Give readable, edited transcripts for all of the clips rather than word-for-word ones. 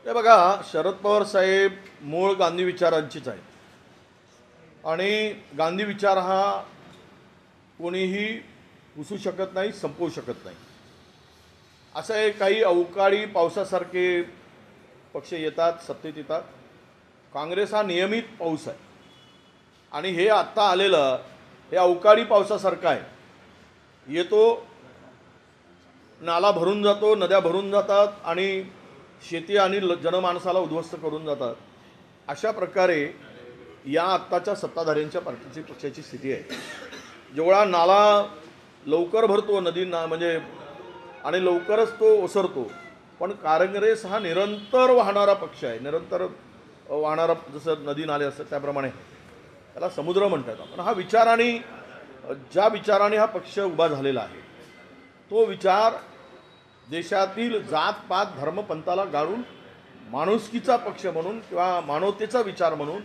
ते बघा, शरद पवार साहेब मूळ गांधी विचारांचीच आहेत आणि गांधी विचार हा कोणीही पुसू शकत नाही, संपवू शकत नाही. असे काही अवकाळी पावसासारखे पक्ष येतात, सत्तेत येतात. काँग्रेस हा नियमित पाऊस आहे आणि हे आत्ता आलेलं हे अवकाळी पावसासारखं आहे. येतो, नाला भरून जातो, नद्या भरून जातात आणि शेती आणि जनमानसाला उद्ध्वस्त करून जातात. अशा प्रकारे या आत्ताच्या सत्ताधाऱ्यांच्या पार्टीची पक्षाची स्थिती आहे. जेवढा नाला लवकर भरतो नदी म्हणजे आणि लवकरच तो ओसरतो, पण काँग्रेस हा निरंतर वाहणारा पक्ष आहे. निरंतर वाहणारा, जसं नदी नाले असतात त्याप्रमाणे त्याला समुद्र म्हणतात. पण हा विचार आणि ज्या विचाराने हा पक्ष उभा झालेला आहे तो विचार देशातील जातपात धर्मपंथाला गाळून माणुसकीचा पक्ष म्हणून किंवा मानवतेचा विचार म्हणून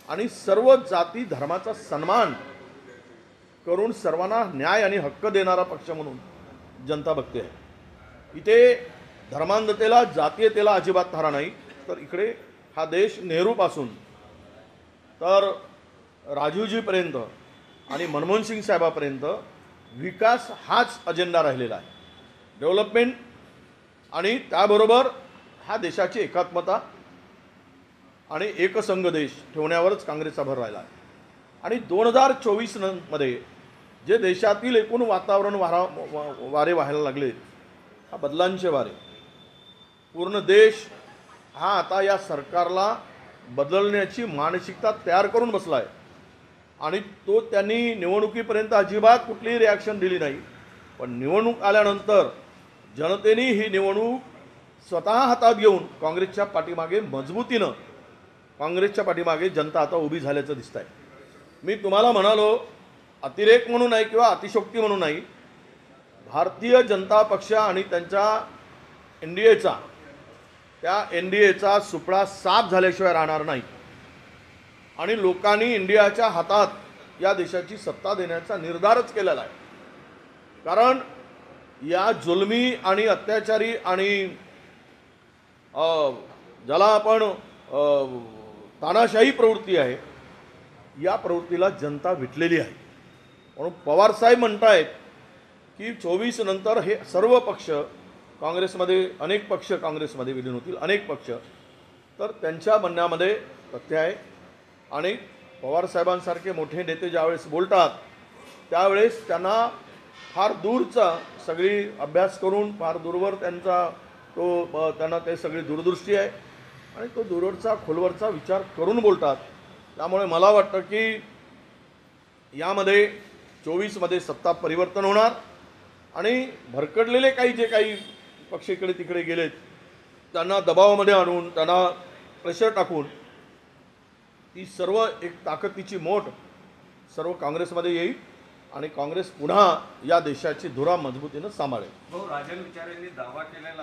आणि सर्व जाती धर्माचा सन्मान करून सर्वांना न्याय आणि हक्क देणारा पक्ष म्हणून जनता बघते आहे. इथे धर्मांधतेला, जातीयतेला अजिबात थारा नाही. तर इकडे हा देश नेहरूपासून तर राजीवजीपर्यंत आणि मनमोहन सिंग साहेबापर्यंत विकास हाच अजेंडा राहिलेला आहे. डेव्हलपमेंट आणि त्याबरोबर हा देशाची एकात्मता आणि एकसंघ देश ठेवण्यावरच काँग्रेसचा भर राहिला आहे. आणि 2024 मध्ये जे देशातील एकूण वातावरण वारे व्हायला लागले, हा बदलांचे वारे. पूर्ण देश हा आता या सरकारला बदलण्याची मानसिकता तयार करून बसला आहे आणि तो त्यांनी निवडणुकीपर्यंत अजिबात कुठलीही रिॲक्शन दिली नाही. पण निवडणूक आल्यानंतर जनतेने ही निवडणूक स्वतः हातात घेऊन काँग्रेसच्या पाठीमागे मजबूतीनं काँग्रेसच्या पाठीमागे जनता आता उभी झाल्याचं दिसत आहे. मी तुम्हाला म्हणालो, अतिरेक म्हणून नाही किंवा अतिशयोक्ती म्हणून नाही, भारतीय जनता पक्ष आणि त्यांच्या एनडीएचा सुपडा साफ झाल्याशिवाय राहणार नाही. आणि लोकांनी इंडियाच्या हातात या देशाची सत्ता देण्याचा निर्धारच केलेला आहे. कारण या जुलमी आणि अत्याचारी आणि ज्याला आपण तानाशाही प्रवृत्ती आहे, या प्रवृत्तीला जनता विटलेली आहे. म्हणून पवारसाहेब म्हणतायत की 24 नंतर हे सर्व पक्ष काँग्रेसमध्ये, अनेक पक्ष काँग्रेसमध्ये विलीन होतील, अनेक पक्ष. तर त्यांच्या म्हणण्यामध्ये तथ्य आहे. आणि पवारसाहेबांसारखे मोठे नेते ज्यावेळेस बोलतात त्यावेळेस त्यांना फार दूरचा सगळी अभ्यास करून फार दूरवर त्यांना ते सगळी दूरदृष्टी आहे आणि तो दूरवरचा खोलवरचा विचार करून बोलतात. त्यामुळे मला वाटतं की यामध्ये 24 मध्ये सत्ता परिवर्तन होणार आणि भरकडलेले काही पक्ष इकडे तिकडे गेलेत त्यांना दबावामध्ये आणून, त्यांना प्रेशर टाकून ती सर्व एक ताकदीची मोठ सर्व काँग्रेसमध्ये येईल आणि काँग्रेस पुन्हा या देशाची धुरा मजबूतीनं सांभाळेल. राजन विचार यांनी दावा केलेला